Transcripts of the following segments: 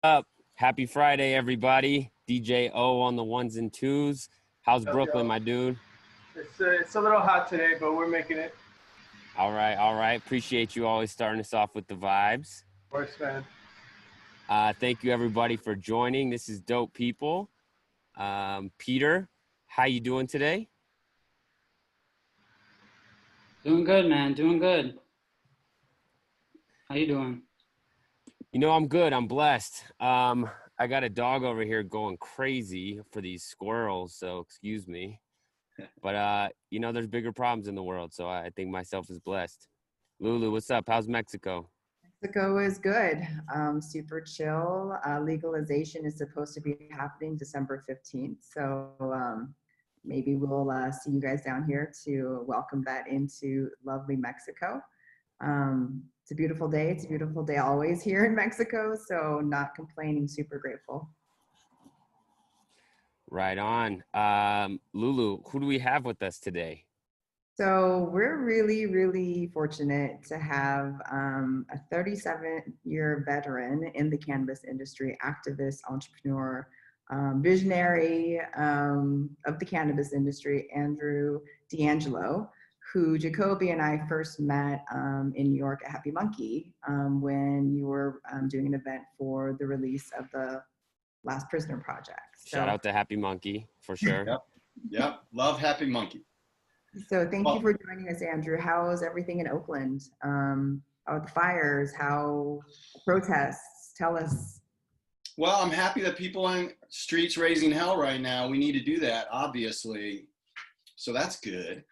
Up? Happy Friday, everybody. DJ O on the ones and twos. How's Brooklyn, my dude? It's a little hot today, but we're making it. All right. Appreciate you always starting us off with the vibes. Of course, man. Thank you, everybody, for joining. This is Dope People. Peter, how you doing today? Doing good, man. Doing good. How you doing? You know, I'm good. I'm blessed. I got a dog over here going crazy for these squirrels, so excuse me. But, you know, there's bigger problems in the world, so I think myself is blessed. Lulu, what's up? How's Mexico? Mexico is good. Super chill. Legalization is supposed to be happening December 15th. So maybe we'll see you guys down here to welcome that into lovely Mexico. It's a beautiful day. It's a beautiful day always here in Mexico. So not complaining, super grateful. Right on. Lulu, who do we have with us today? So we're really, really fortunate to have a 37-year veteran in the cannabis industry, activist, entrepreneur, visionary of the cannabis industry, Andrew DeAngelo, who Jacoby and I first met in New York at Happy Monkey when you were doing an event for the release of the Last Prisoner Project. So, Shout out to Happy Monkey, for sure. Yep. Love Happy Monkey. So thank you for joining us, Andrew. How is everything in Oakland? How are the fires? How protests? Tell us. Well, I'm happy that people on streets raising hell right now. We need to do that, obviously. So that's good.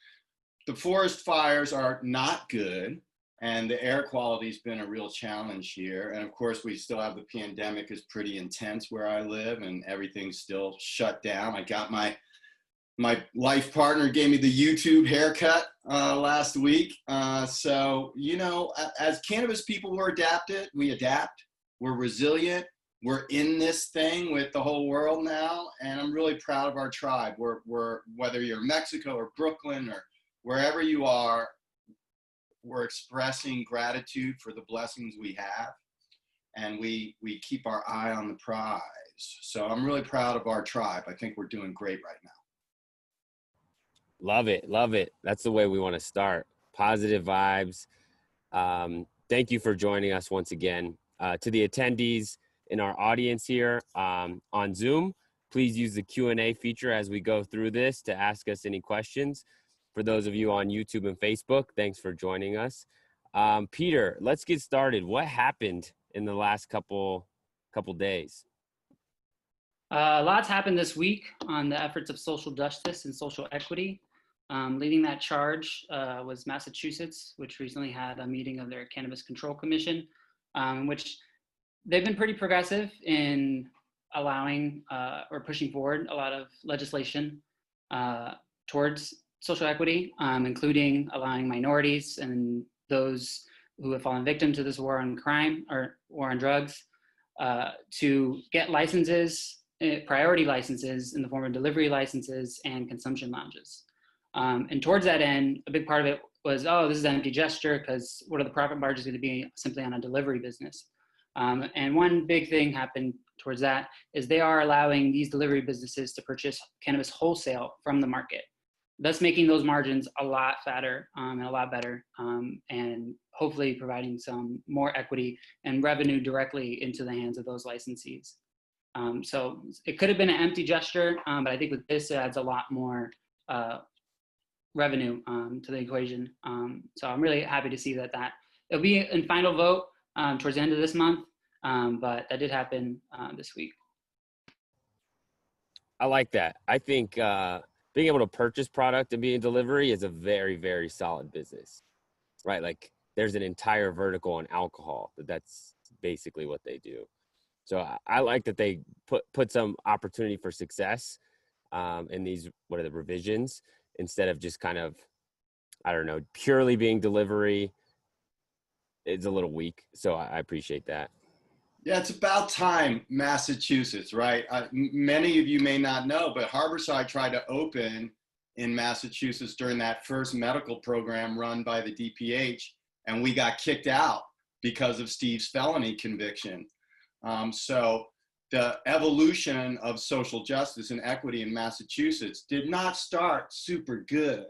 The forest fires are not good, and the air quality's been a real challenge here. And of course, we still have the pandemic is pretty intense where I live, and everything's still shut down. I got my life partner gave me the YouTube haircut last week. So, you know, as cannabis people, we adapt, we're resilient, we're in this thing with the whole world now. And I'm really proud of our tribe. We're whether you're in Mexico or Brooklyn or wherever you are, we're expressing gratitude for the blessings we have. And we keep our eye on the prize. So I'm really proud of our tribe. I think we're doing great right now. Love it. That's the way we want to start. Positive vibes. Thank you for joining us once again. To the attendees in our audience here on Zoom, please use the Q&A feature as we go through this to ask us any questions. For those of you on YouTube and Facebook, thanks for joining us. Peter, let's get started. What happened in the last couple days? Lots happened this week on the efforts of social justice and social equity. Leading that charge was Massachusetts, which recently had a meeting of their Cannabis Control Commission, which they've been pretty progressive in allowing or pushing forward a lot of legislation towards social equity, including allowing minorities and those who have fallen victim to this war on crime or war on drugs to get licenses, priority licenses in the form of delivery licenses and consumption lounges. And towards that end, a big part of it was, this is an empty gesture because what are the profit margins going to be simply on a delivery business? And one big thing happened towards that is they are allowing these delivery businesses to purchase cannabis wholesale from the market, thus making those margins a lot fatter and a lot better, and hopefully providing some more equity and revenue directly into the hands of those licensees. So it could have been an empty gesture, but I think with this, it adds a lot more revenue to the equation. So I'm really happy to see that it'll be in final vote towards the end of this month, but that did happen this week. I like that. I think being able to purchase product and be in delivery is a very, very solid business, right? Like there's an entire vertical on alcohol that's basically what they do. So I like that they put some opportunity for success in these, what are the revisions, instead of just kind of, I don't know, purely being delivery. It's a little weak. So I appreciate that. Yeah, it's about time, Massachusetts, right? Many of you may not know, but Harborside tried to open in Massachusetts during that first medical program run by the DPH, and we got kicked out because of Steve's felony conviction. So the evolution of social justice and equity in Massachusetts did not start super good.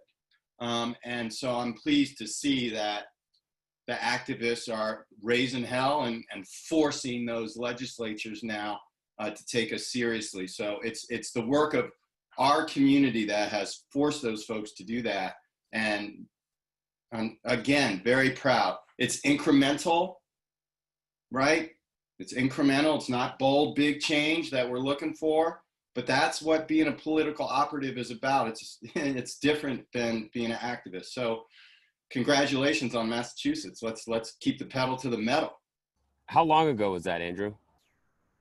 And so I'm pleased to see that the activists are raising hell and forcing those legislatures now to take us seriously. So it's the work of our community that has forced those folks to do that. And I'm, again, very proud. It's incremental, right? It's incremental. It's not bold, big change that we're looking for, but that's what being a political operative is about. It's different than being an activist. So congratulations on Massachusetts. Let's keep the pedal to the metal. How long ago was that, Andrew?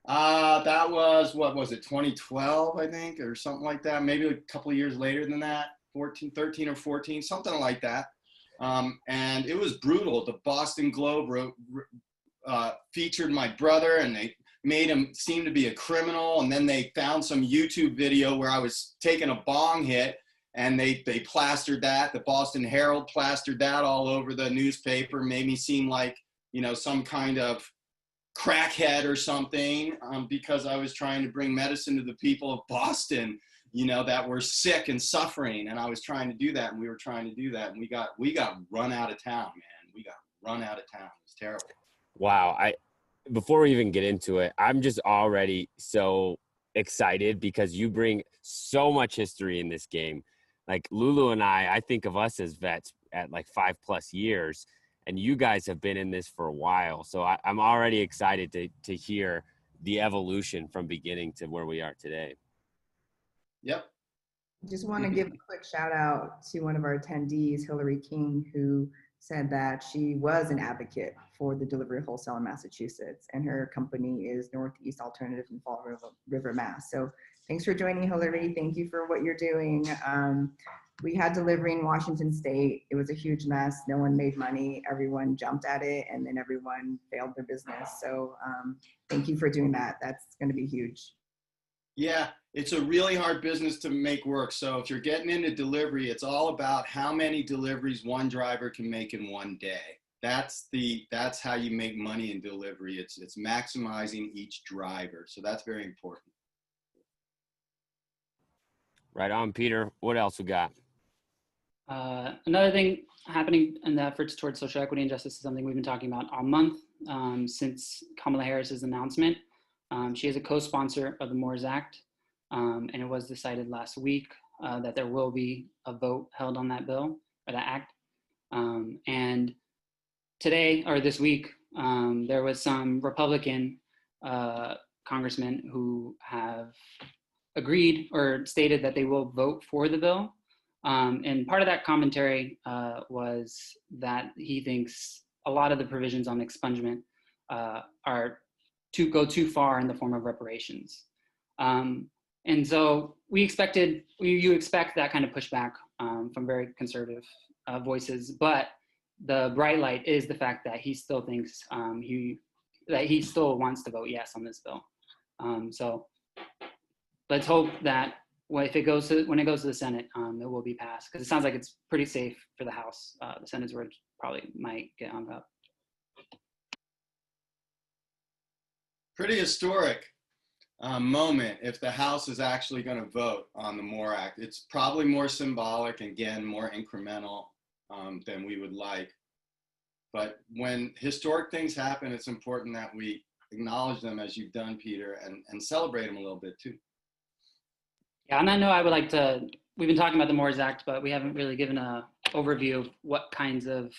That was, what was it, 2012, I think, or something like that. Maybe a couple of years later than that, 13 or 14, something like that. And it was brutal. The Boston Globe featured my brother, and they made him seem to be a criminal. And then they found some YouTube video where I was taking a bong hit, and they plastered that. The Boston Herald plastered that all over the newspaper, made me seem like, you know, some kind of crackhead or something, because I was trying to bring medicine to the people of Boston, you know, that were sick and suffering. And I was trying to do that, and we were trying to do that. And we got run out of town, man. We got run out of town. It was terrible. Wow. Before we even get into it, I'm just already so excited because you bring so much history in this game. Like Lulu and I think of us as vets at like 5+ years, and you guys have been in this for a while. So I'm already excited to hear the evolution from beginning to where we are today. Yep. Just want to give a quick shout out to one of our attendees, Hillary King, who said that she was an advocate for the delivery wholesale in Massachusetts, and her company is Northeast Alternative in Fall River, Mass. So thanks for joining, Hillary. Thank you for what you're doing. We had delivery in Washington State. It was a huge mess. No one made money. Everyone jumped at it, and then everyone failed their business. So thank you for doing that. That's going to be huge. Yeah, it's a really hard business to make work. So if you're getting into delivery, it's all about how many deliveries one driver can make in one day. That's how you make money in delivery. It's maximizing each driver. So that's very important. Right on, Peter. What else we got? Another thing happening in the efforts towards social equity and justice is something we've been talking about all month since Kamala Harris's announcement. She is a co-sponsor of the MORES Act, and it was decided last week that there will be a vote held on that bill or that act. And today or this week, there was some Republican congressmen who have agreed or stated that they will vote for the bill. And part of that commentary was that he thinks a lot of the provisions on expungement are to go too far in the form of reparations. And so you expect that kind of pushback from very conservative voices, but the bright light is the fact that he still thinks he still wants to vote yes on this bill. So let's hope that when it goes to the Senate, it will be passed, because it sounds like it's pretty safe for the House. The Senate's where it probably might get hung up. Pretty historic moment if the House is actually going to vote on the MORE Act. It's probably more symbolic, again, more incremental than we would like. But when historic things happen, it's important that we acknowledge them, as you've done, Peter, and celebrate them a little bit too. Yeah, and I know I would like to, we've been talking about the MORES Act, but we haven't really given an overview of what kinds of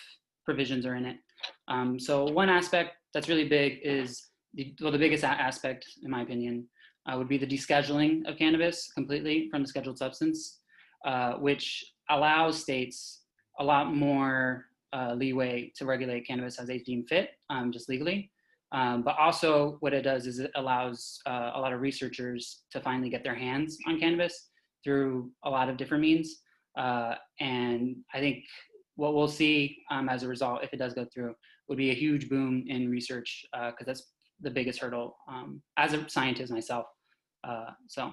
provisions are in it. So one aspect that's really big is, the biggest aspect, in my opinion, would be the descheduling of cannabis completely from the scheduled substance, which allows states a lot more leeway to regulate cannabis as they deem fit, just legally. But also what it does is it allows a lot of researchers to finally get their hands on cannabis through a lot of different means. And I think what we'll see as a result, if it does go through, would be a huge boom in research, because that's the biggest hurdle as a scientist myself. So.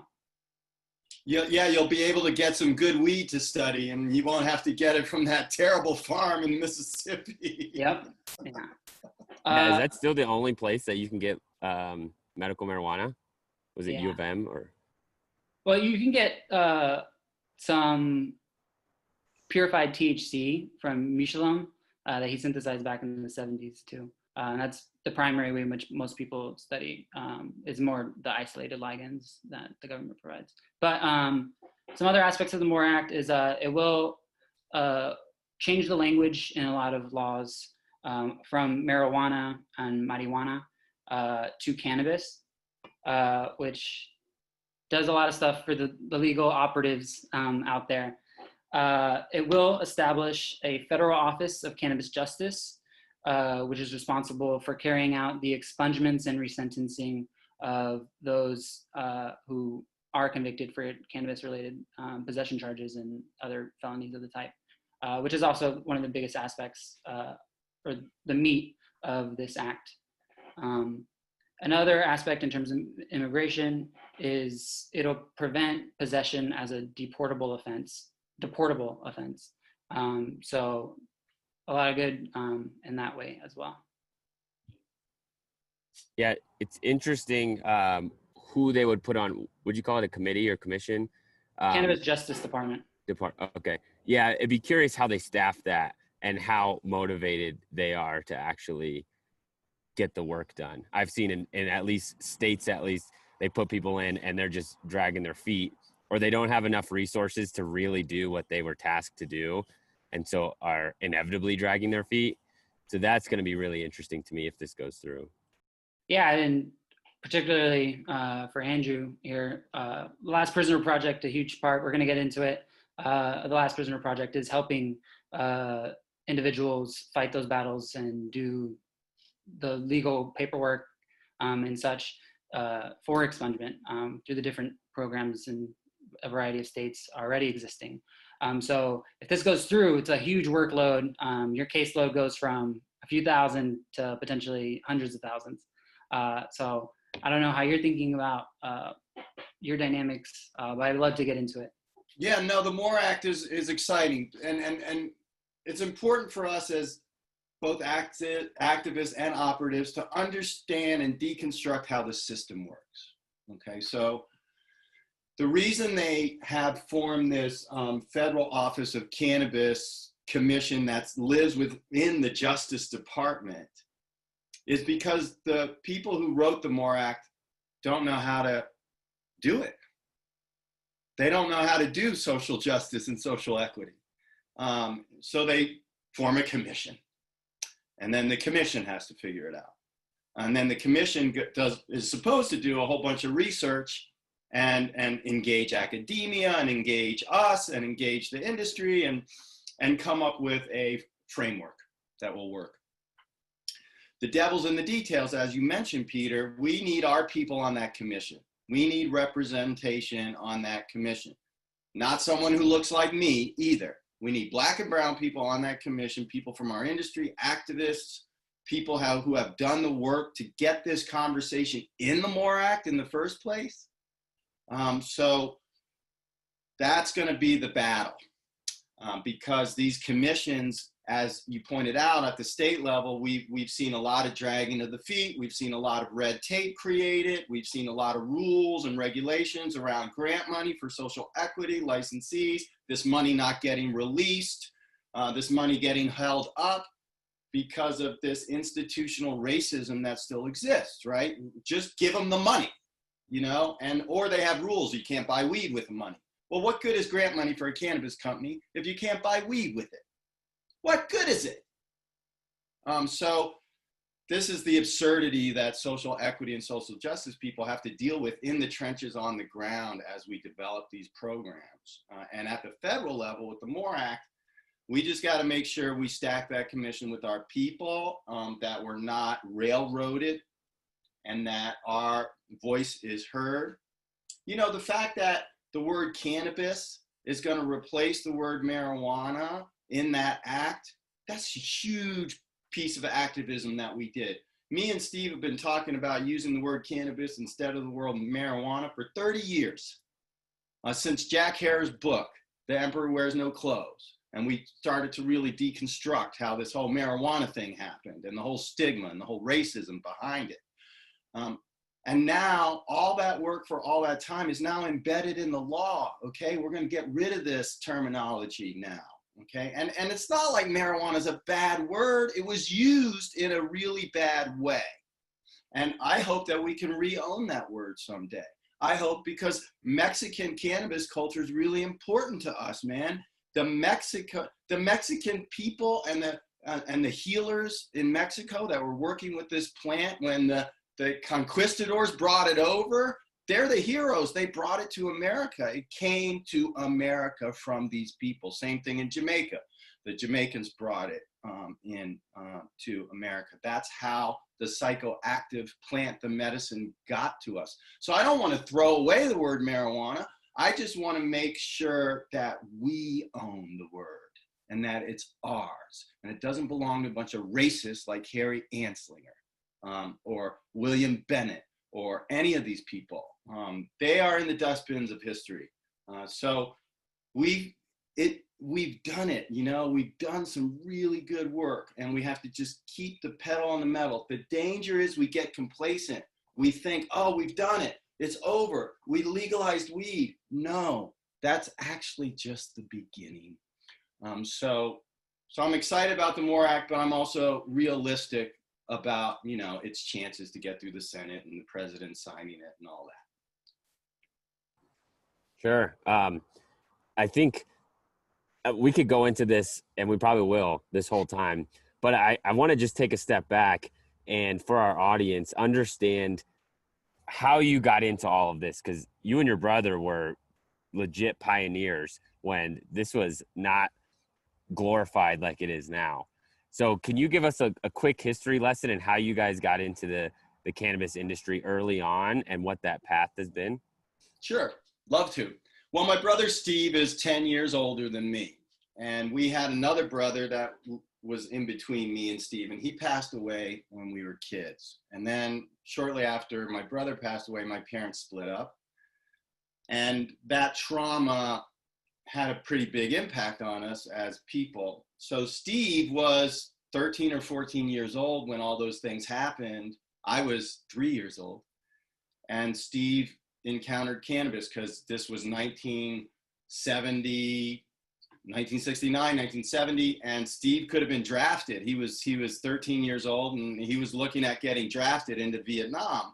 Yeah, you'll be able to get some good weed to study, and you won't have to get it from that terrible farm in Mississippi. Yep. Yeah. Is that still the only place that you can get medical marijuana? Was it Yeah. U of M or? Well, you can get some purified THC from Michelin that he synthesized back in the 70s too. And that's the primary way in which most people study, is more the isolated ligands that the government provides. But some other aspects of the MORE Act is it will change the language in a lot of laws from marijuana and marijuana to cannabis, which does a lot of stuff for the legal operatives out there. It will establish a federal office of cannabis justice, which is responsible for carrying out the expungements and resentencing of those who are convicted for cannabis-related possession charges and other felonies of the type, which is also one of the biggest aspects or the meat of this act. Another aspect in terms of immigration is it'll prevent possession as a deportable offense. So a lot of good in that way as well. Yeah, it's interesting who they would put on. Would you call it a committee or commission? Cannabis Justice Department. Okay. Yeah, it'd be curious how they staff that and how motivated they are to actually get the work done. I've seen in at least states, they put people in and they're just dragging their feet, or they don't have enough resources to really do what they were tasked to do, and so are inevitably dragging their feet. So that's going to be really interesting to me if this goes through. Yeah, and particularly for Andrew here, the Last Prisoner Project, a huge part, we're going to get into it. The Last Prisoner Project is helping individuals fight those battles and do the legal paperwork and such for expungement through the different programs in a variety of states already existing. So if this goes through, it's a huge workload. Your caseload goes from a few thousand to potentially hundreds of thousands. So I don't know how you're thinking about your dynamics, but I'd love to get into it. Yeah, no, the MORE Act is exciting, and it's important for us as both activists and operatives to understand and deconstruct how the system works. Okay, so the reason they have formed this federal office of Cannabis Commission that lives within the Justice Department is because the people who wrote the MORE Act don't know how to do it. They don't know how to do social justice and social equity. So they form a commission. And then the commission has to figure it out. And then the commission is supposed to do a whole bunch of research and engage academia and engage us and engage the industry and come up with a framework that will work. The devil's in the details, as you mentioned, Peter. We need our people on that commission. We need representation on that commission. Not someone who looks like me either. We need Black and brown people on that commission, people from our industry, activists, people who have done the work to get this conversation in the MORE Act in the first place. So that's going to be the battle because these commissions, as you pointed out, at the state level, we've seen a lot of dragging of the feet. We've seen a lot of red tape created. We've seen a lot of rules and regulations around grant money for social equity, licensees, this money not getting released, this money getting held up because of this institutional racism that still exists, right? Just give them the money, you know, or they have rules. You can't buy weed with the money. Well, what good is grant money for a cannabis company if you can't buy weed with it? What good is it? So this is the absurdity that social equity and social justice people have to deal with in the trenches on the ground as we develop these programs. And at the federal level with the MORE Act, we just got to make sure we stack that commission with our people, that we're not railroaded and that our voice is heard. You know, the fact that the word cannabis is going to replace the word marijuana in that act, that's a huge piece of activism that we did. Me and Steve have been talking about using the word cannabis instead of the word marijuana for 30 years, since Jack Hare's book, The Emperor Wears No Clothes. And we started to really deconstruct how this whole marijuana thing happened and the whole stigma and the whole racism behind it. And now all that work for all that time is now embedded in the law, okay? We're gonna get rid of this terminology now, okay? And it's not like marijuana is a bad word. It was used in a really bad way. And I hope that we can re-own that word someday. I hope, because Mexican cannabis culture is really important to us, man. The Mexican people and the healers in Mexico that were working with this plant when the conquistadors brought it over, they're the heroes. They brought it to America. It came to America from these people. Same thing in Jamaica. The Jamaicans brought it to America. That's how the psychoactive plant, the medicine, got to us. So I don't want to throw away the word marijuana. I just want to make sure that we own the word and that it's ours. And it doesn't belong to a bunch of racists like Harry Anslinger or William Bennett or any of these people. They are in the dustbins of history. So we've done it, you know, we've done some really good work, and we have to just keep the pedal on the metal. The danger is we get complacent. We think, oh, we've done it. It's over. We legalized weed. No, that's actually just the beginning. So I'm excited about the MORE Act, but I'm also realistic about, you know, its chances to get through the Senate and the president signing it and all that. Sure. I think we could go into this, and we probably will this whole time, but I want to just take a step back and, for our audience, understand how you got into all of this, because you and your brother were legit pioneers when this was not glorified like it is now. So can you give us a quick history lesson in how you guys got into the cannabis industry early on and what that path has been? Sure, love to. Well, my brother Steve is 10 years older than me. And we had another brother that was in between me and Steve, and he passed away when we were kids. And then shortly after my brother passed away, my parents split up. And that trauma had a pretty big impact on us as people. So Steve was 13 or 14 years old when all those things happened. I was 3 years old. And Steve encountered cannabis because this was 1969, 1970, and Steve could have been drafted. He was 13 years old, and he was looking at getting drafted into Vietnam.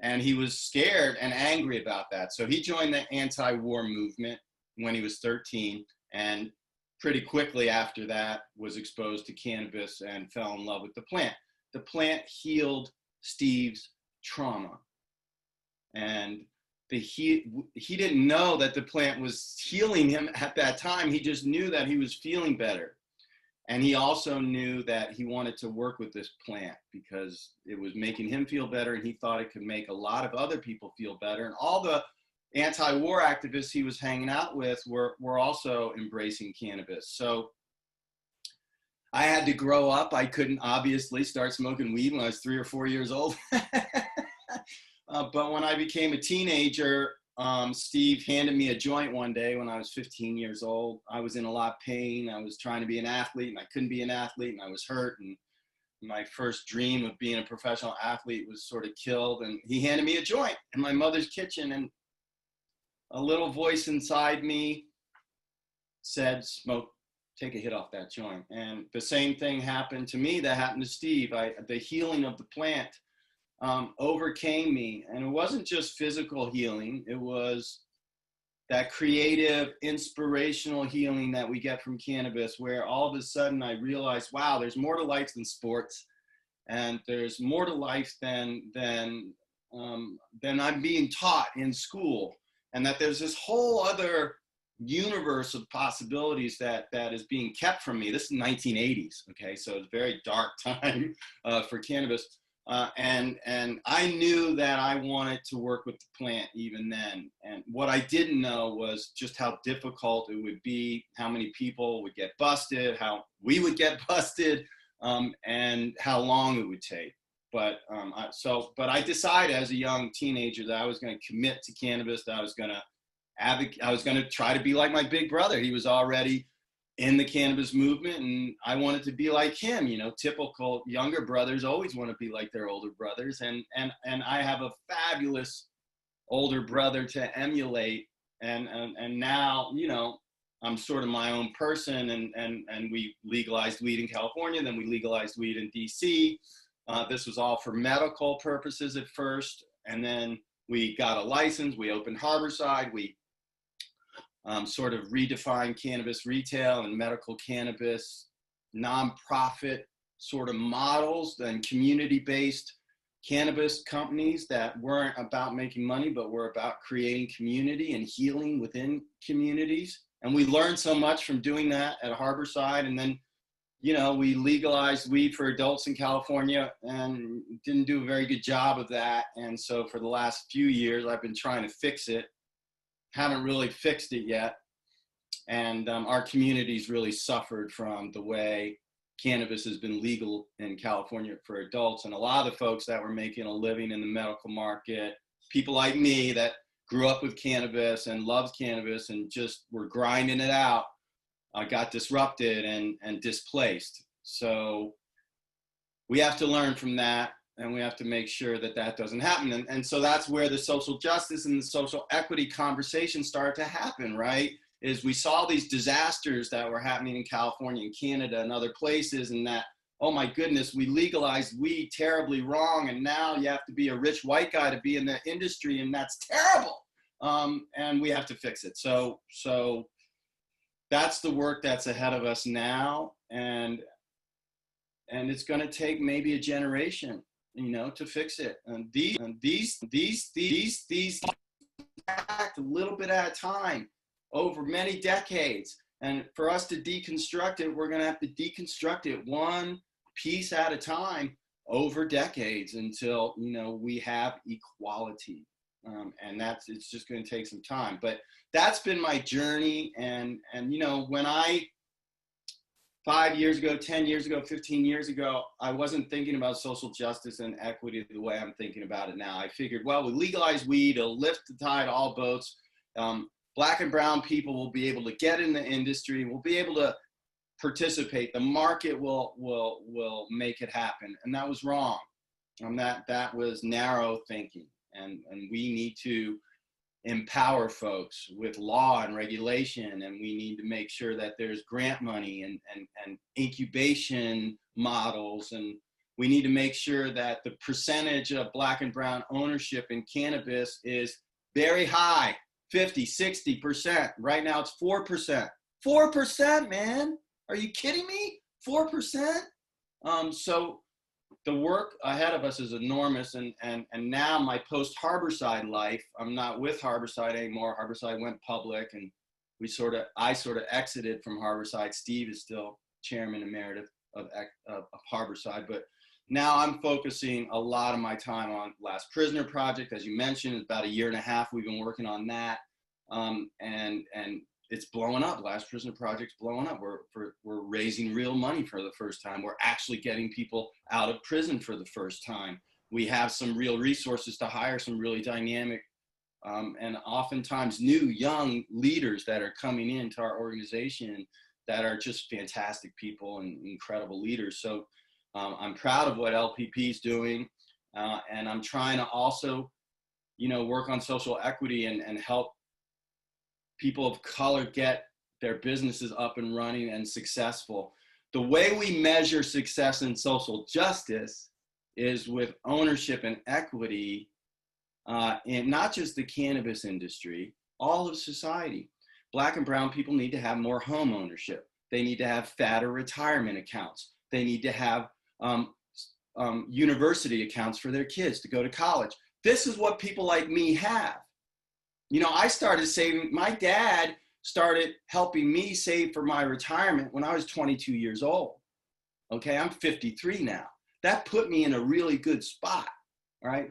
And he was scared and angry about that. So he joined the anti-war movement when he was 13, and pretty quickly after that was exposed to cannabis and fell in love with the plant. The plant healed Steve's trauma. And he didn't know that the plant was healing him at that time. He just knew that he was feeling better. And he also knew that he wanted to work with this plant because it was making him feel better, and he thought it could make a lot of other people feel better. And all the anti-war activists he was hanging out with were also embracing cannabis. So I had to grow up. I couldn't obviously start smoking weed when I was 3 or 4 years old. But when I became a teenager, Steve handed me a joint one day when I was 15 years old. I was in a lot of pain. I was trying to be an athlete, and I couldn't be an athlete, and I was hurt. And my first dream of being a professional athlete was sort of killed. And he handed me a joint in my mother's kitchen, and a little voice inside me said, "Smoke, take a hit off that joint." And the same thing happened to me that happened to Steve. The healing of the plant overcame me. And it wasn't just physical healing. It was that creative, inspirational healing that we get from cannabis, where all of a sudden I realized, wow, there's more to life than sports. And there's more to life than I'm being taught in school. And that there's this whole other universe of possibilities that is being kept from me. This is 1980s, okay? So it's a very dark time for cannabis. And I knew that I wanted to work with the plant even then. And what I didn't know was just how difficult it would be, how many people would get busted, how we would get busted, and how long it would take. But I decided as a young teenager that I was going to commit to cannabis, that I was going to try to be like my big brother. He was already in the cannabis movement, and I wanted to be like him. You know, typical younger brothers always want to be like their older brothers, and I have a fabulous older brother to emulate, and now, you know, I'm sort of my own person, and we legalized weed in California, then we legalized weed in DC. This was all for medical purposes at first, and then we got a license, we opened Harborside, we sort of redefined cannabis retail and medical cannabis nonprofit sort of models, and community-based cannabis companies that weren't about making money, but were about creating community and healing within communities. And we learned so much from doing that at Harborside. And then, you know, we legalized weed for adults in California and didn't do a very good job of that. And so for the last few years, I've been trying to fix it. Haven't really fixed it yet. And our communities really suffered from the way cannabis has been legal in California for adults. And a lot of the folks that were making a living in the medical market, people like me that grew up with cannabis and loved cannabis and just were grinding it out, got disrupted and displaced. So we have to learn from that, and we have to make sure that that doesn't happen. And so that's where the social justice and the social equity conversation started to happen, right? Is we saw these disasters that were happening in California and Canada and other places, and that, oh my goodness, we legalized weed terribly wrong, and now you have to be a rich white guy to be in the industry, and that's terrible. And we have to fix it. So that's the work that's ahead of us now, and it's going to take maybe a generation, you know, to fix it. And these act a little bit at a time over many decades. And for us to deconstruct it, we're going to have to deconstruct it one piece at a time over decades until, you know, we have equality. And it's just going to take some time. But that's been my journey. And you know, when 5 years ago, 10 years ago, 15 years ago, I wasn't thinking about social justice and equity the way I'm thinking about it now. I figured, well, we legalize weed, it'll lift the tide, all boats. Black and brown people will be able to get in the industry, will be able to participate. The market will make it happen. And that was wrong. That was narrow thinking. And we need to empower folks with law and regulation, and we need to make sure that there's grant money and incubation models, and we need to make sure that the percentage of Black and brown ownership in cannabis is very high, 50, 60%. Right now it's 4%. 4%, man. Are you kidding me? 4%? So the work ahead of us is enormous, and now my post-Harborside life, I'm not with Harborside anymore. Harborside went public, and I sort of exited from Harborside. Steve is still chairman emeritus of Harborside, but now I'm focusing a lot of my time on Last Prisoner Project. As you mentioned, it's about 1.5 years we've been working on that, and it's blowing up. Last Prisoner Project's blowing up. We're raising real money for the first time. We're actually getting people out of prison for the first time. We have some real resources to hire some really dynamic and oftentimes new young leaders that are coming into our organization that are just fantastic people and incredible leaders. So I'm proud of what LPP is doing, and I'm trying to also, you know, work on social equity and help people of color get their businesses up and running and successful. The way we measure success in social justice is with ownership and equity in not just the cannabis industry, all of society. Black and brown people need to have more home ownership. They need to have fatter retirement accounts. They need to have university accounts for their kids to go to college. This is what people like me have. You know, I started saving, my dad started helping me save for my retirement when I was 22 years old. Okay, I'm 53 now. That put me in a really good spot, right?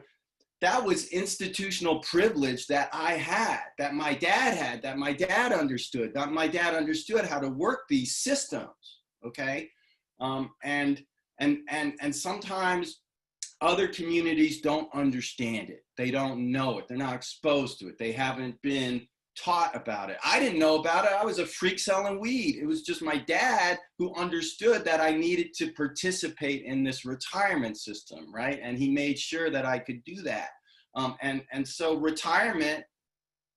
That was institutional privilege that I had, that my dad had, that my dad understood, that my dad understood how to work these systems, okay? And sometimes other communities don't understand it. They don't know it. They're not exposed to it. They haven't been taught about it. I didn't know about it. I was a freak selling weed. It was just my dad who understood that I needed to participate in this retirement system, right? And he made sure that I could do that. And so retirement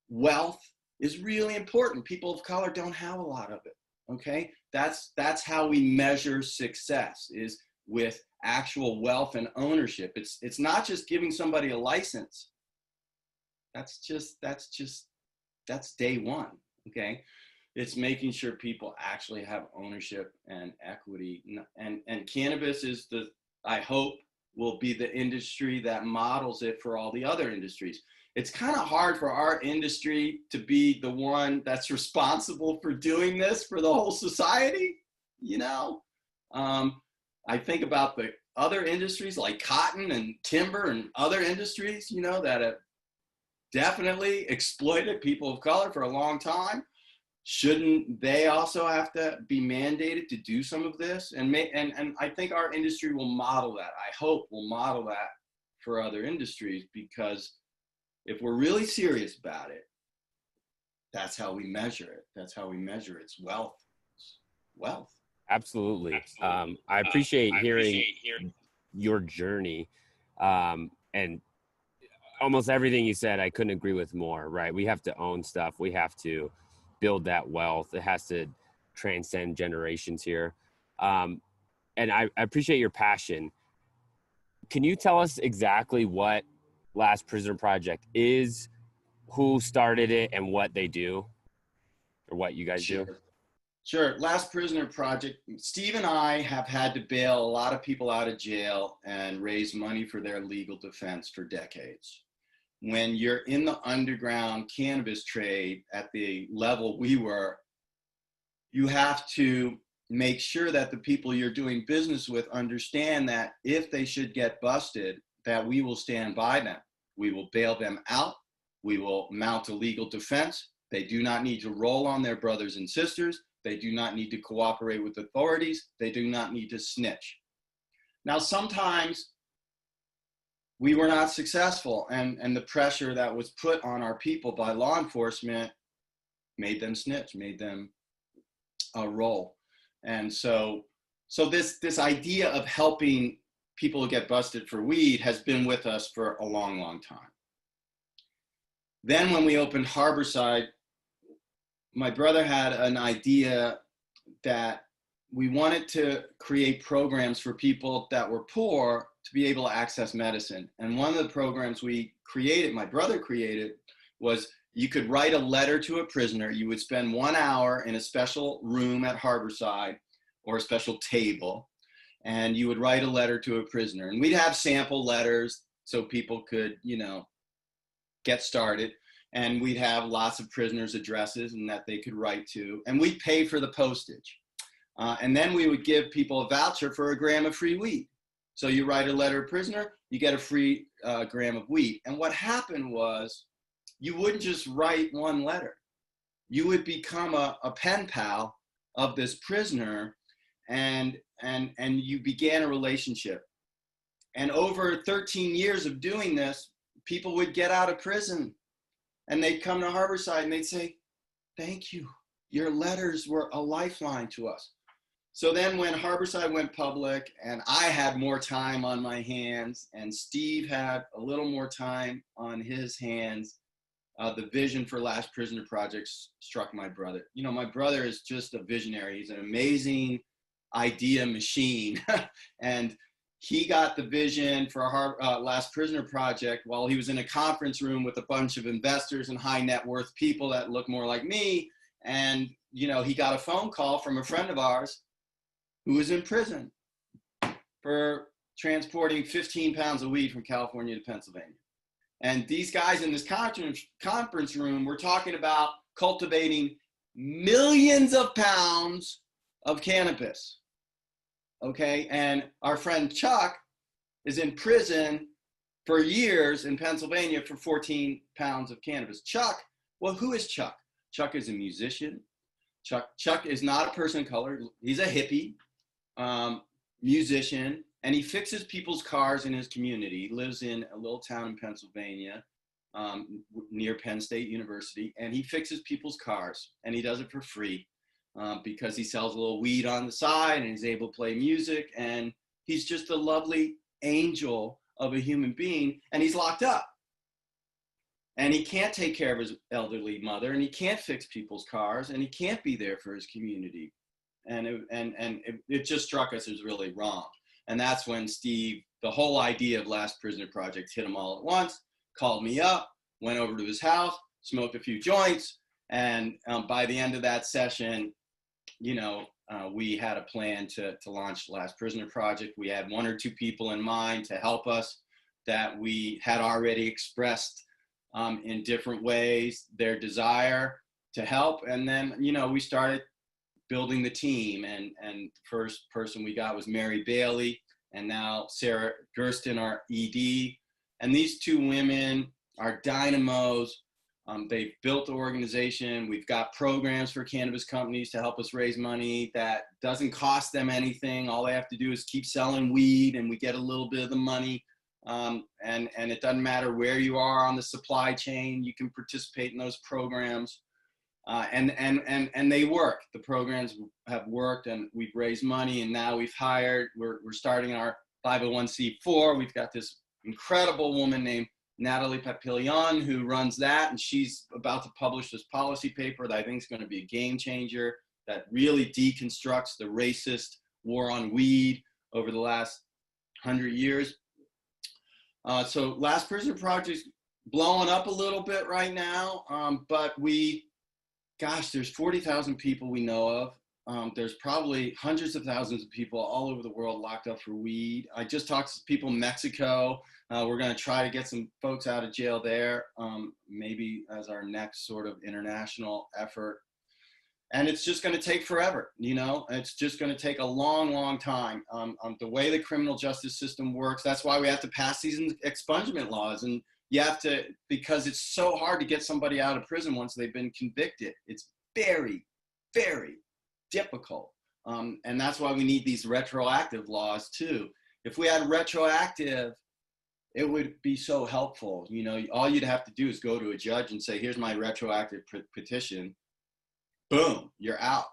wealth is really important. People of color don't have a lot of it, okay? That's how we measure success, is with actual wealth and ownership. It's not just giving somebody a license. That's day one, okay? It's making sure people actually have ownership and equity. And cannabis is I hope, will be the industry that models it for all the other industries. It's kind of hard for our industry to be the one that's responsible for doing this for the whole society, you know? I think about the other industries like cotton and timber and other industries, you know, that have definitely exploited people of color for a long time. Shouldn't they also have to be mandated to do some of this? And I think our industry will model that. I hope we'll model that for other industries, because if we're really serious about it, that's how we measure it. That's how we measure its wealth. It's wealth. Absolutely. I appreciate hearing your journey, and almost everything you said, I couldn't agree with more, right? We have to own stuff. We have to build that wealth. It has to transcend generations here. And I appreciate your passion. Can you tell us exactly what Last Prisoner Project is, who started it, and what they do, or what you guys do? Sure. Last Prisoner Project, Steve and I have had to bail a lot of people out of jail and raise money for their legal defense for decades. When you're in the underground cannabis trade at the level we were, you have to make sure that the people you're doing business with understand that if they should get busted, that we will stand by them. We will bail them out. We will mount a legal defense. They do not need to roll on their brothers and sisters. They do not need to cooperate with authorities. They do not need to snitch. Now, sometimes we were not successful, and the pressure that was put on our people by law enforcement made them snitch, made them roll. And so this idea of helping people get busted for weed has been with us for a long, long time. Then when we opened Harborside, my brother had an idea that we wanted to create programs for people that were poor to be able to access medicine. And one of the programs we created, my brother created, was you could write a letter to a prisoner. You would spend 1 hour in a special room at Harborside or a special table, and you would write a letter to a prisoner. And we'd have sample letters so people could, you know, get started. And we'd have lots of prisoners' addresses and that they could write to. And we'd pay for the postage. And then we would give people a voucher for a gram of free weed. So you write a letter to a prisoner, you get a free gram of weed. And what happened was, you wouldn't just write one letter. You would become a pen pal of this prisoner, and you began a relationship. And over 13 years of doing this, people would get out of prison and they'd come to Harborside and they'd say, thank you. Your letters were a lifeline to us. So then when Harborside went public and I had more time on my hands and Steve had a little more time on his hands, the vision for Last Prisoner Project struck my brother. You know, my brother is just a visionary. He's an amazing idea machine. And he got the vision for Last Prisoner Project while he was in a conference room with a bunch of investors and high net worth people that look more like me. And, you know, he got a phone call from a friend of ours who was in prison for transporting 15 pounds of weed from California to Pennsylvania. And these guys in this conference room were talking about cultivating millions of pounds of cannabis. Okay, and our friend Chuck is in prison for years in Pennsylvania for 14 pounds of cannabis. Chuck, well, who is Chuck? Chuck is a musician. Chuck is not a person of color. He's a hippie, musician, and he fixes people's cars in his community. He lives in a little town in Pennsylvania. near Penn State University, and he fixes people's cars, and he does it for free because he sells a little weed on the side and he's able to play music, and he's just a lovely angel of a human being, and he's locked up. And he can't take care of his elderly mother, and he can't fix people's cars, and he can't be there for his community. And it just struck us as really wrong. And that's when Steve, the whole idea of Last Prisoner Project hit him all at once, called me up, went over to his house, smoked a few joints, and by the end of that session, we had a plan to launch Last Prisoner Project. We had 1 or 2 people in mind to help us that we had already expressed in different ways their desire to help. And then, we started building the team, and the first person we got was Mary Bailey, and now Sarah Gersten, our ED. And these 2 women are dynamos. They've built the organization. We've got programs for cannabis companies to help us raise money that doesn't cost them anything. All they have to do is keep selling weed, and we get a little bit of the money. And it doesn't matter where you are on the supply chain, you can participate in those programs. And they work. The programs have worked, and we've raised money, and now we're starting our 501c4. We've got this incredible woman named Natalie Papillon who runs that, and she's about to publish this policy paper that I think is going to be a game changer that really deconstructs the racist war on weed over the last 100 years. So Last Prisoner Project's blowing up a little bit right now, but there's 40,000 people we know of. There's probably hundreds of thousands of people all over the world locked up for weed. I just talked to people in Mexico. We're going to try to get some folks out of jail there, maybe as our next sort of international effort. And it's just going to take forever, It's just going to take a long, long time. The way the criminal justice system works, that's why we have to pass these expungement laws. And you have to, because it's so hard to get somebody out of prison once they've been convicted. It's very, very difficult. And that's why we need these retroactive laws too. If we had retroactive, it would be so helpful. All you'd have to do is go to a judge and say, here's my retroactive petition. Boom, you're out.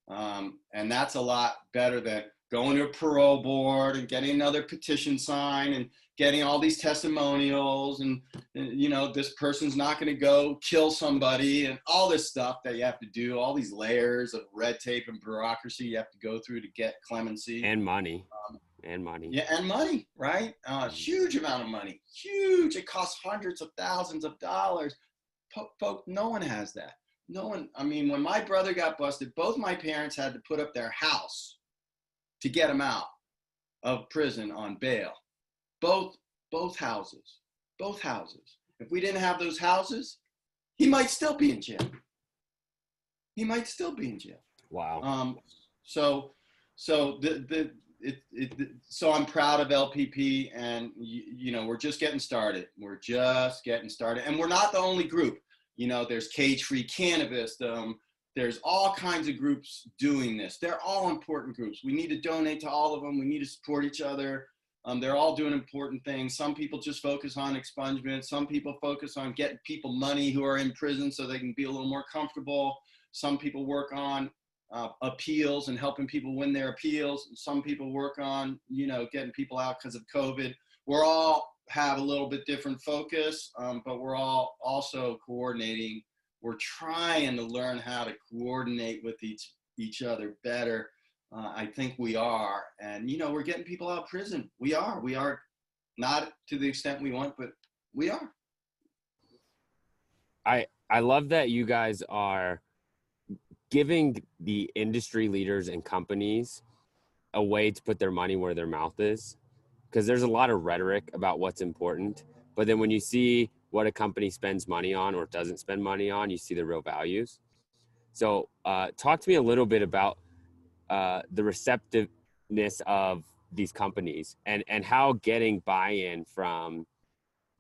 And that's a lot better than going to a parole board and getting another petition signed and getting all these testimonials and this person's not going to go kill somebody and all this stuff that you have to do, all these layers of red tape and bureaucracy you have to go through to get clemency. And money. Yeah, and money, right? Huge amount of money. Huge. It costs hundreds of thousands of dollars. Folks, no one has that. No one. I mean, when my brother got busted, both my parents had to put up their house to get him out of prison on bail. Both houses. If we didn't have those houses, he might still be in jail. Wow. So I'm proud of LPP, and we're just getting started. And we're not the only group. There's Cage-Free Cannabis. There's all kinds of groups doing this. They're all important groups. We need to donate to all of them. We need to support each other. They're all doing important things. Some people just focus on expungement. Some people focus on getting people money who are in prison so they can be a little more comfortable. Some people work on appeals and helping people win their appeals. Some people work on, getting people out because of COVID. We're all have a little bit different focus, but we're all also coordinating. We're trying to learn how to coordinate with each other better. I think we are. And, we're getting people out of prison. We are not to the extent we want, but we are. I love that you guys are giving the industry leaders and companies a way to put their money where their mouth is, because there's a lot of rhetoric about what's important, but then when you see what a company spends money on or doesn't spend money on, you see the real values. So talk to me a little bit about the receptiveness of these companies and how getting buy-in from,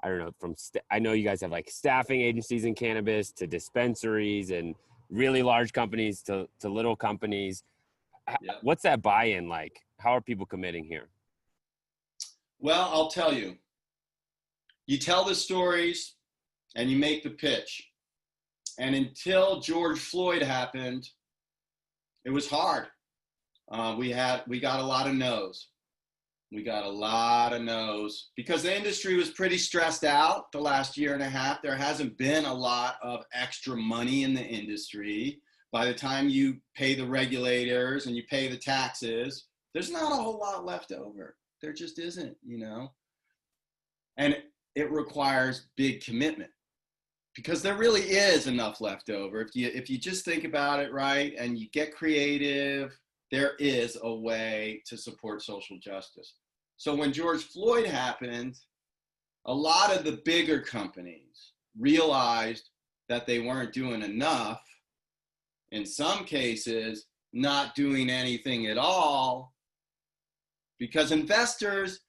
I don't know, I know you guys have like staffing agencies in cannabis to dispensaries and really large companies to little companies. Yeah. What's that buy-in like? How are people committing here? Well, I'll tell you. You tell the stories, and you make the pitch. And until George Floyd happened, it was hard. We got a lot of no's. We got a lot of no's because the industry was pretty stressed out the last year and a half. There hasn't been a lot of extra money in the industry. By the time you pay the regulators and you pay the taxes, there's not a whole lot left over. There just isn't, you know. And it requires big commitment because there really is enough left over. If you just think about it right and you get creative, there is a way to support social justice. So when George Floyd happened, a lot of the bigger companies realized that they weren't doing enough. In some cases, not doing anything at all, because investors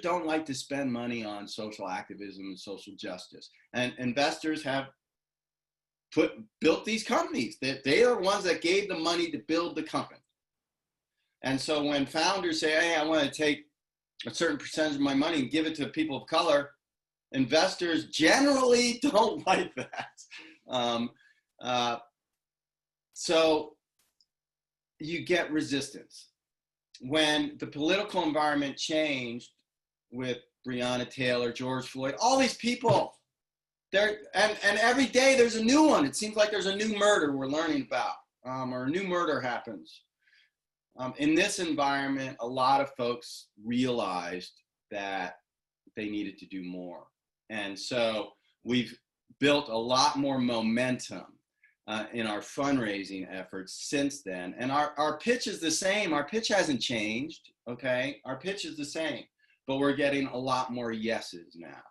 don't like to spend money on social activism and social justice. And investors have built these companies. They are the ones that gave the money to build the company. And so when founders say, hey, I want to take a certain percentage of my money and give it to people of color, investors generally don't like that. So you get resistance. When the political environment changed with Breonna Taylor, George Floyd, all these people, and every day there's a new one. It seems like there's a new murder we're learning about, or a new murder happens. In this environment, a lot of folks realized that they needed to do more. And so we've built a lot more momentum in our fundraising efforts since then. And our pitch is the same. Our pitch hasn't changed, okay? Our pitch is the same, but we're getting a lot more yeses now.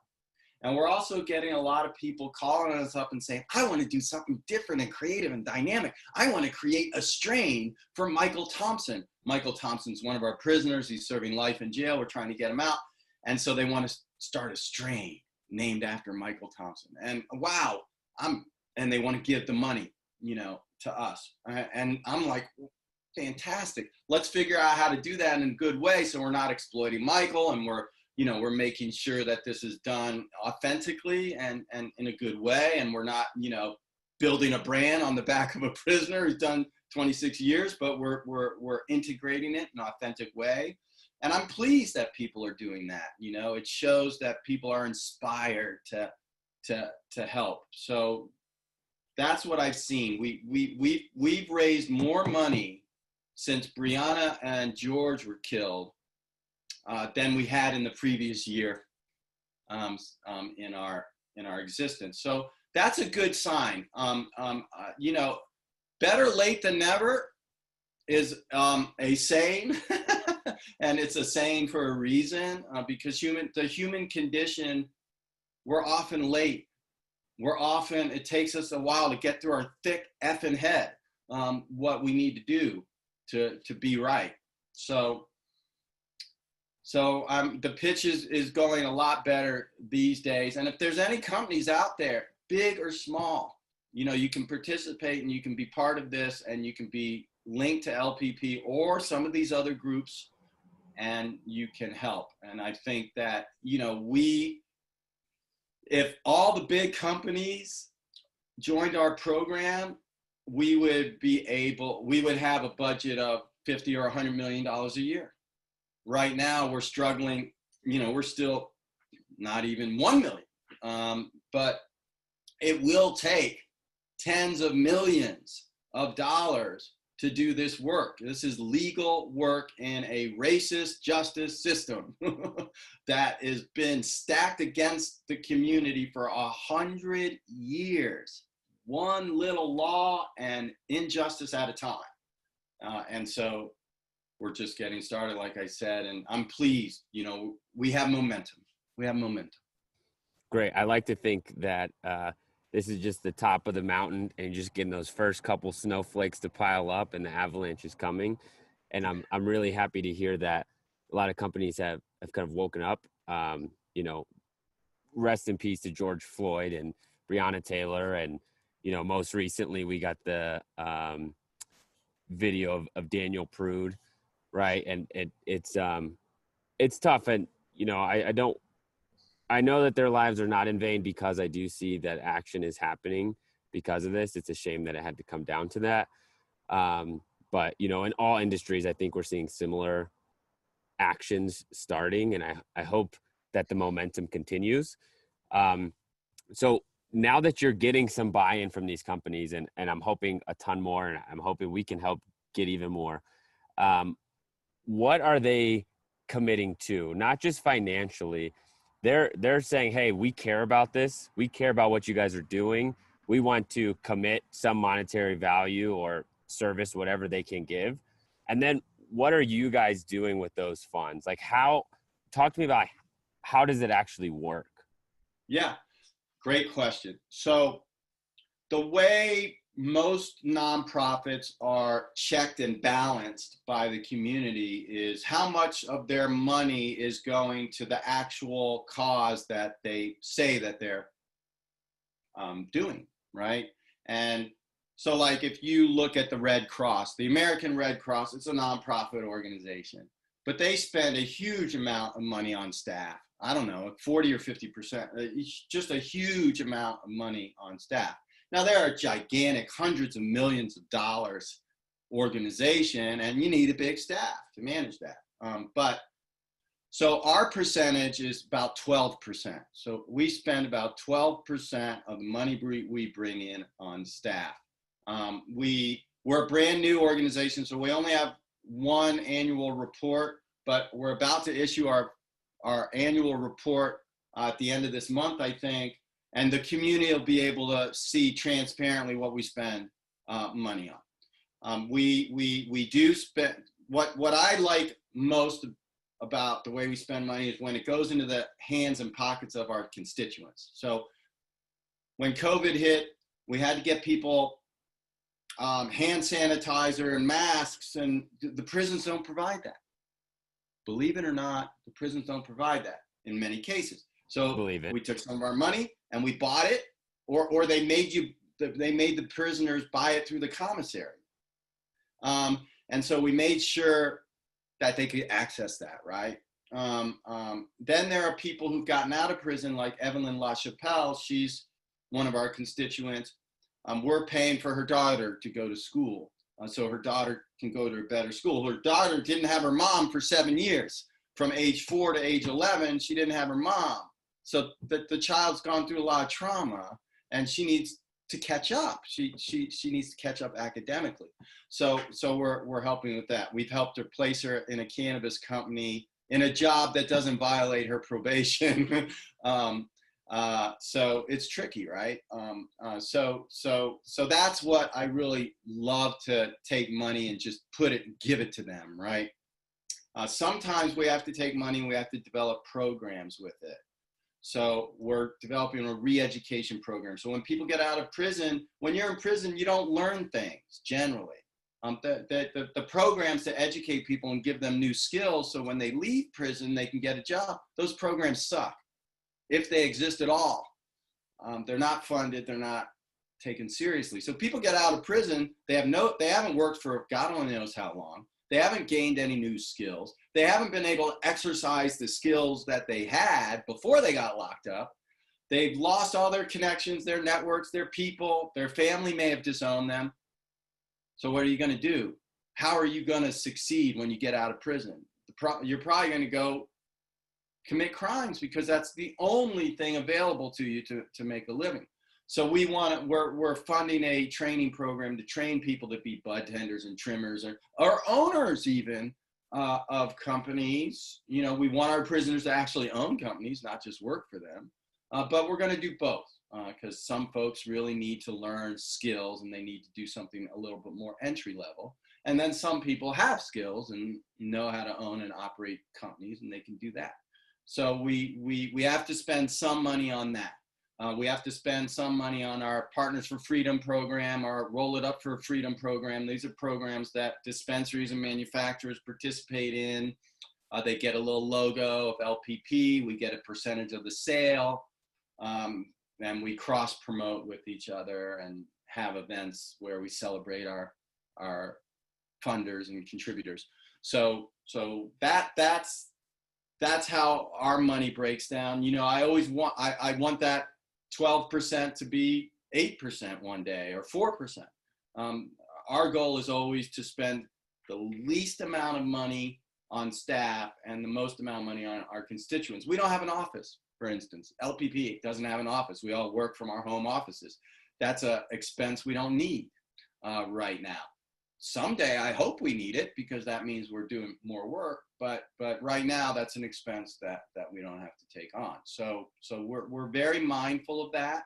And we're also getting a lot of people calling us up and saying, I want to do something different and creative and dynamic. I want to create a strain for Michael Thompson. Michael Thompson's one of our prisoners. He's serving life in jail. We're trying to get him out. And so they want to start a strain named after Michael Thompson. And wow, and they want to give the money, you know, to us. And I'm like, fantastic. Let's figure out how to do that in a good way so we're not exploiting Michael, and we're making sure that this is done authentically and in a good way, and we're not, building a brand on the back of a prisoner who's done 26 years, but we're integrating it in an authentic way. And I'm pleased that people are doing that. It shows that people are inspired to help. So that's what I've seen. We've raised more money since Breonna and George were killed than we had in the previous year in our existence. So that's a good sign. Better late than never is a saying, and it's a saying for a reason, because the human condition, we're often late. It takes us a while to get through our thick effing head what we need to do to be right. So the pitch is going a lot better these days. And if there's any companies out there, big or small, you can participate and you can be part of this, and you can be linked to LPP or some of these other groups, and you can help. And I think that, if all the big companies joined our program, we would have a budget of $50 or $100 million a year. Right now we're struggling, we're still not even 1 million. But it will take tens of millions of dollars to do this work. This is legal work in a racist justice system that has been stacked against the community for 100 years. One little law and injustice at a time. And so we're just getting started, like I said, and I'm pleased. We have momentum. Great. I like to think that this is just the top of the mountain, and just getting those first couple snowflakes to pile up, and the avalanche is coming. And I'm really happy to hear that a lot of companies have kind of woken up. Rest in peace to George Floyd and Breonna Taylor, and most recently we got the video of Daniel Prude, right? And it's tough, and I don't I know that their lives are not in vain, because I do see that action is happening because of this. It's a shame that it had to come down to that. But, you know, in all industries, I think we're seeing similar actions starting, and I hope that the momentum continues. So now that you're getting some buy-in from these companies, and I'm hoping a ton more, and I'm hoping we can help get even more, what are they committing to? Not just financially. They're saying, hey, we care about this. We care about what you guys are doing. We want to commit some monetary value or service, whatever they can give. And then what are you guys doing with those funds? Like, talk to me about how does it actually work? Yeah, great question. So the way most nonprofits are checked and balanced by the community is how much of their money is going to the actual cause that they say that they're doing, right? And so, like, if you look at the Red Cross, the American Red Cross, it's a nonprofit organization, but they spend a huge amount of money on staff. I don't know, 40 or 50%, just a huge amount of money on staff. Now, they're a gigantic, hundreds of millions of dollars organization, and you need a big staff to manage that. So our percentage is about 12%. So we spend about 12% of the money we bring in on staff. We're a brand new organization, so we only have one annual report, but we're about to issue our annual report at the end of this month, I think, and the community will be able to see transparently what we spend money on. We do spend, what I like most about the way we spend money is when it goes into the hands and pockets of our constituents. So when COVID hit, we had to get people hand sanitizer and masks, and the prisons don't provide that. Believe it or not, the prisons don't provide that in many cases. So we took some of our money and we bought it, or they made the prisoners buy it through the commissary. And so we made sure that they could access that, right? Then there are people who've gotten out of prison, like Evelyn LaChapelle. She's one of our constituents. We're paying for her daughter to go to school, so her daughter can go to a better school. Her daughter didn't have her mom for 7 years. From age 4 to age 11, she didn't have her mom. So the child's gone through a lot of trauma, and she needs to catch up. She needs to catch up academically. So we're helping with that. We've helped her place her in a cannabis company in a job that doesn't violate her probation. So it's tricky, right? So that's what I really love, to take money and just give it to them, right? Sometimes we have to take money and we have to develop programs with it. So we're developing a re-education program. So when people get out of prison, when you're in prison, you don't learn things generally. The programs to educate people and give them new skills, so when they leave prison, they can get a job. Those programs suck, if they exist at all. They're not funded. They're not taken seriously. So people get out of prison. They haven't worked for God only knows how long. They haven't gained any new skills. They haven't been able to exercise the skills that they had before they got locked up. They've lost all their connections, their networks, their people. Their family may have disowned them. So what are you going to do? How are you going to succeed when you get out of prison? You're probably going to go commit crimes, because that's the only thing available to you to make a living. So we're funding a training program to train people to be bud tenders and trimmers, or owners even of companies. You know, we want our prisoners to actually own companies, not just work for them. But we're going to do both, because some folks really need to learn skills and they need to do something a little bit more entry level. And then some people have skills and know how to own and operate companies, and they can do that. So we have to spend some money on that. We have to spend some money on our Partners for Freedom program, our Roll It Up for Freedom program. These are programs that dispensaries and manufacturers participate in. They get a little logo of LPP. We get a percentage of the sale. And we cross promote with each other and have events where we celebrate our funders and contributors. So that's that's how our money breaks down. You know, I always want, I want that 12% to be 8% one day or 4%. Our goal is always to spend the least amount of money on staff and the most amount of money on our constituents. We don't have an office, for instance. LPP doesn't have an office. We all work from our home offices. That's an expense we don't need right now. Someday I hope we need it because that means we're doing more work. But right now that's an expense that we don't have to take on. So we're very mindful of that.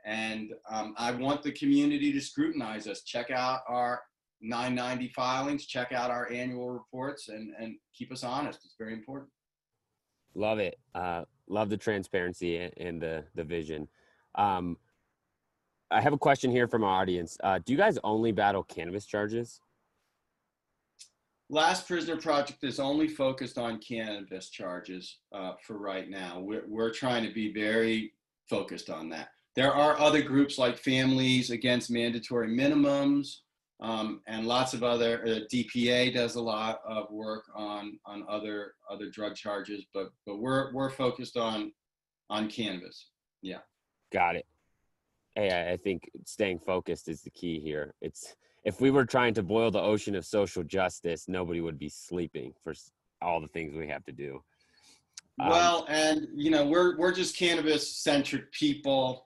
And I want the community to scrutinize us. Check out our 990 filings, check out our annual reports, and keep us honest. It's very important. Love it. Love the transparency and the vision. I have a question here from our audience. Do you guys only battle cannabis charges? Last Prisoner Project is only focused on cannabis charges for right now. We're trying to be very focused on that. There are other groups like Families Against Mandatory Minimums, and lots of other, DPA does a lot of work on other drug charges, but we're focused on cannabis. Yeah. Got it. Hey, I think staying focused is the key here. If we were trying to boil the ocean of social justice, nobody would be sleeping for all the things we have to do. Well, and you know, we're just cannabis centric people.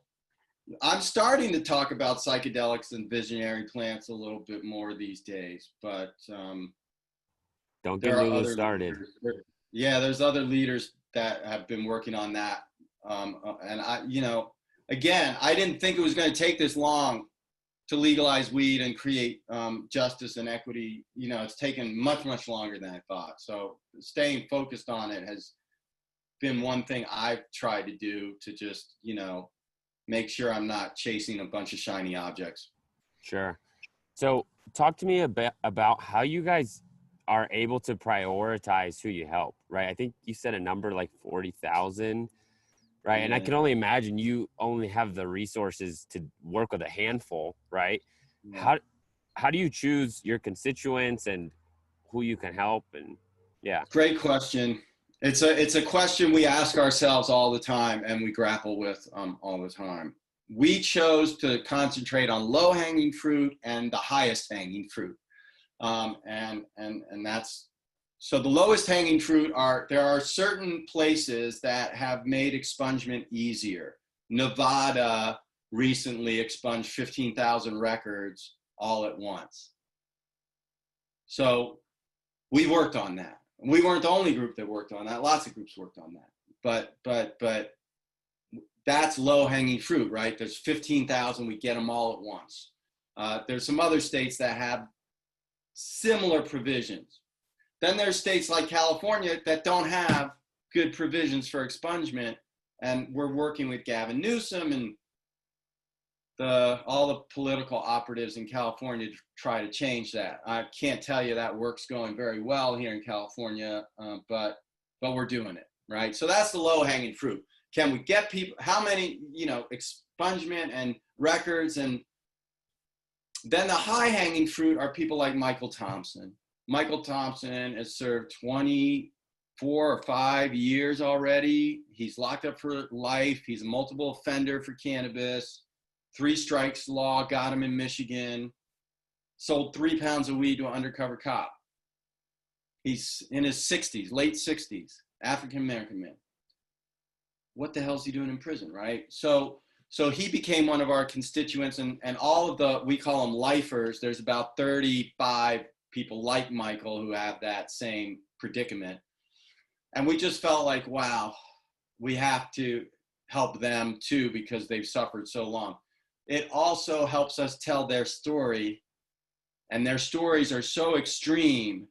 I'm starting to talk about psychedelics and visionary plants a little bit more these days, but don't get Lulu started. There's other leaders that have been working on that, and I, you know, again, I didn't think it was going to take this long to legalize weed and create justice and equity. You know, it's taken much longer than I thought. So staying focused on it has been one thing I've tried to do to just, you know, make sure I'm not chasing a bunch of shiny objects. Sure. So talk to me about how you guys are able to prioritize who you help, right? I think you said a number like 40,000, right? Yeah. And I can only imagine you only have the resources to work with a handful, right? Yeah. How do you choose your constituents and who you can help? And yeah. Great question. It's a question we ask ourselves all the time and we grapple with all the time. We chose to concentrate on low-hanging fruit and the highest hanging fruit. And that's, so the lowest hanging fruit there are certain places that have made expungement easier. Nevada recently expunged 15,000 records all at once. So we worked on that. We weren't the only group that worked on that. Lots of groups worked on that. But that's low-hanging fruit, right? There's 15,000, we get them all at once. There's some other states that have similar provisions. Then there's states like California that don't have good provisions for expungement, and we're working with Gavin Newsom and all the political operatives in California to try to change that. I can't tell you that work's going very well here in California, but we're doing it, right? So that's the low-hanging fruit. Can we get people, how many, you know, expungement and records? And then the high-hanging fruit are people like Michael Thompson. Michael Thompson has served 24 or 5 years already. He's locked up for life. He's a multiple offender for cannabis. 3 strikes law got him in Michigan. Sold 3 pounds of weed to an undercover cop. He's in his 60s, late 60s, African-American man. What the hell is he doing in prison, right? So he became one of our constituents, and all of the, we call them lifers. There's about 35 people like Michael who have that same predicament. And we just felt like, wow, we have to help them too because they've suffered so long. It also helps us tell their story, and their stories are so extreme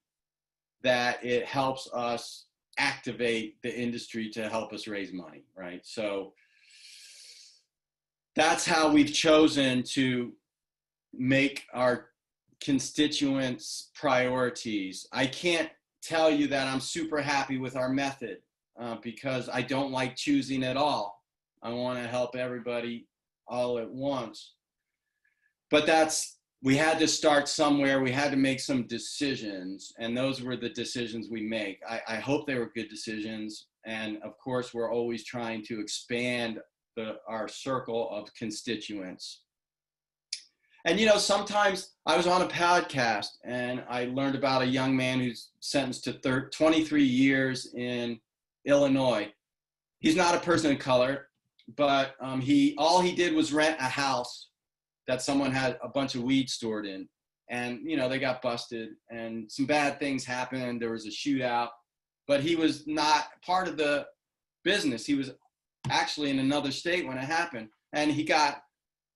that it helps us activate the industry to help us raise money, right? So that's how we've chosen to make our constituents priorities. I can't tell you that I'm super happy with our method because I don't like choosing at all. I want to help everybody all at once. But that's we had to start somewhere. We had to make some decisions, and those were the decisions we make. I hope they were good decisions. And of course, we're always trying to expand our circle of constituents. And, you know, sometimes I was on a podcast and I learned about a young man who's sentenced to 23 years in Illinois. He's not a person of color, but all he did was rent a house that someone had a bunch of weed stored in. And, you know, they got busted and some bad things happened. There was a shootout, but he was not part of the business. He was actually in another state when it happened. And he got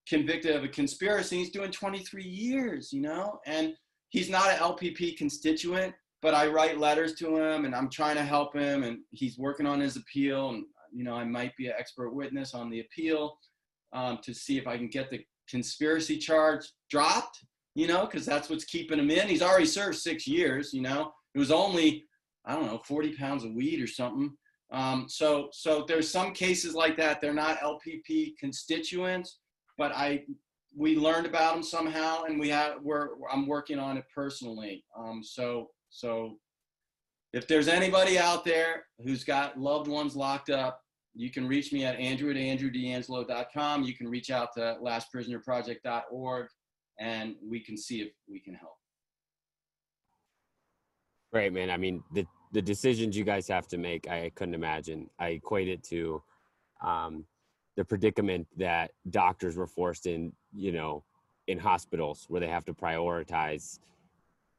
convicted of a conspiracy. He's doing 23 years, you know, and he's not an LPP constituent, but I write letters to him and I'm trying to help him, and he's working on his appeal. And, you know, I might be an expert witness on the appeal to see if I can get the conspiracy charge dropped, you know, because that's what's keeping him in. He's already served 6 years, you know. It was only, I don't know, 40 pounds of weed or something. So there's some cases like that. They're not LPP constituents, but we learned about them somehow, and I'm working on it personally. So if there's anybody out there who's got loved ones locked up, you can reach me at andrew@andrewdeangelo.com. You can reach out to lastprisonerproject.org, and we can see if we can help. Great, man. I mean, the decisions you guys have to make, I couldn't imagine. I equate it to the predicament that doctors were forced in, you know, in hospitals where they have to prioritize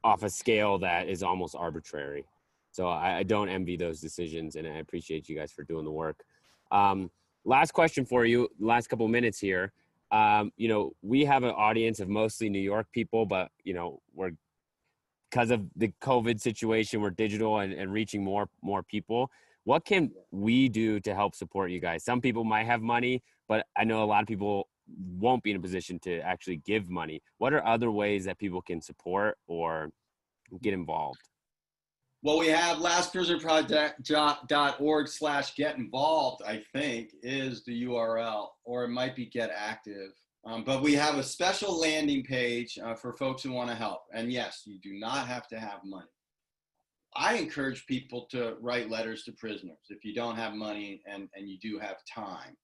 off a scale that is almost arbitrary. So I don't envy those decisions, and I appreciate you guys for doing the work. Last question for you, last couple minutes here. You know, we have an audience of mostly New York people, but, you know, because of the COVID situation, we're digital and reaching more people. What can we do to help support you guys? Some people might have money, but I know a lot of people won't be in a position to actually give money. What are other ways that people can support or get involved? Well, we have lastprisonerproject.org/get involved, I think, is the URL, or it might be get active. But we have a special landing page for folks who want to help. And yes, you do not have to have money. I encourage people to write letters to prisoners if you don't have money and you do have time.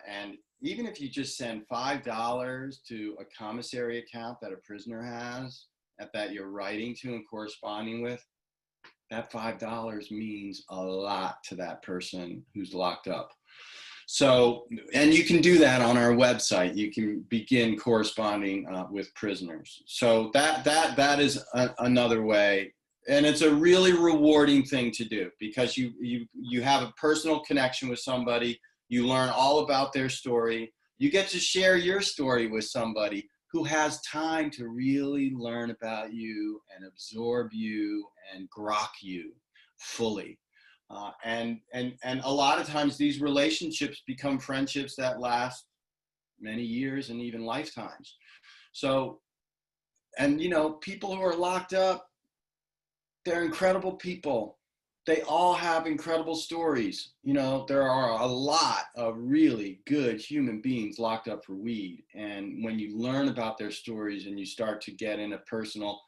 And even if you just send $5 to a commissary account that a prisoner has, that you're writing to and corresponding with, that $5 means a lot to that person who's locked up. So, and you can do that on our website. You can begin corresponding with prisoners. So that is another way. And it's a really rewarding thing to do because you have a personal connection with somebody. You learn all about their story. You get to share your story with somebody who has time to really learn about you and absorb you and grok you fully. And a lot of times these relationships become friendships that last many years and even lifetimes. So, and you know, people who are locked up, they're incredible people. They all have incredible stories. You know, there are a lot of really good human beings locked up for weed. And when you learn about their stories and you start to get in a personal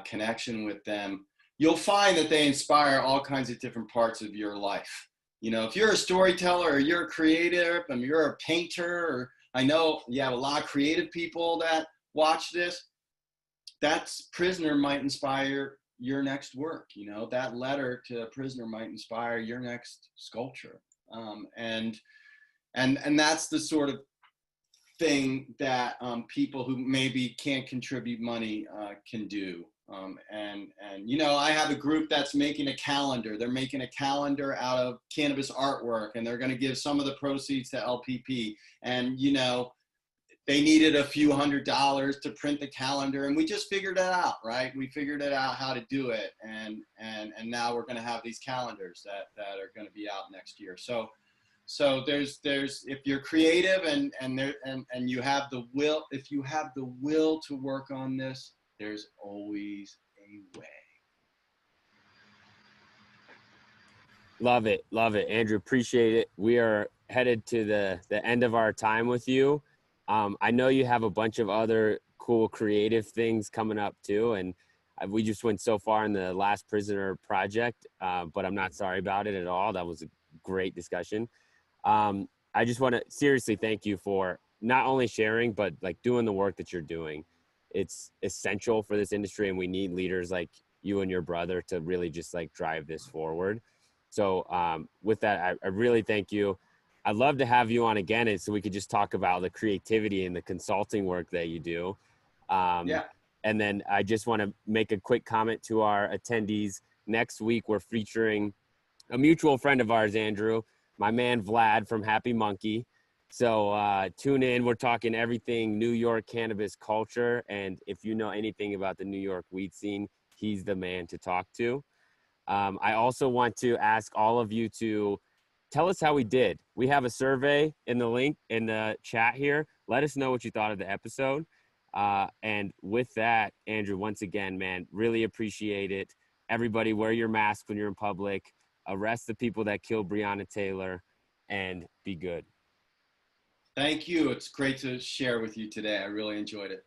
connection with them, you'll find that they inspire all kinds of different parts of your life. You know, if you're a storyteller or you're a creative and you're a painter, or I know you have a lot of creative people that watch this, that prisoner might inspire your next work. You know, that letter to a prisoner might inspire your next sculpture. And that's the sort of thing that people who maybe can't contribute money can do. And you know, I have a group that's making a calendar. They're making a calendar out of cannabis artwork, and they're going to give some of the proceeds to LPP. And you know, they needed a few $100s to print the calendar, and we just figured it out, right? We figured it out how to do it, and now we're going to have these calendars that are going to be out next year. So there's if you're creative and you have the will, if you have the will to work on this, there's always a way. Love it. Andrew, appreciate it. We are headed to the end of our time with you. I know you have a bunch of other cool creative things coming up too. And we just went so far in the Last Prisoner project, but I'm not sorry about it at all. That was a great discussion. I just want to seriously thank you for not only sharing, but like doing the work that you're doing. It's essential for this industry, and we need leaders like you and your brother to really just like drive this forward. So with that, I really thank you. I'd love to have you on again so we could just talk about the creativity and the consulting work that you do. Yeah. And then I just want to make a quick comment to our attendees. Next week, we're featuring a mutual friend of ours, Andrew, my man Vlad from Happy Monkey. So tune in. We're talking everything New York cannabis culture. And if you know anything about the New York weed scene, he's the man to talk to. I also want to ask all of you to tell us how we did. We have a survey in the link in the chat here. Let us know what you thought of the episode. And with that, Andrew, once again, man, really appreciate it. Everybody wear your mask when you're in public. Arrest the people that killed Breonna Taylor, and be good. Thank you. It's great to share with you today. I really enjoyed it.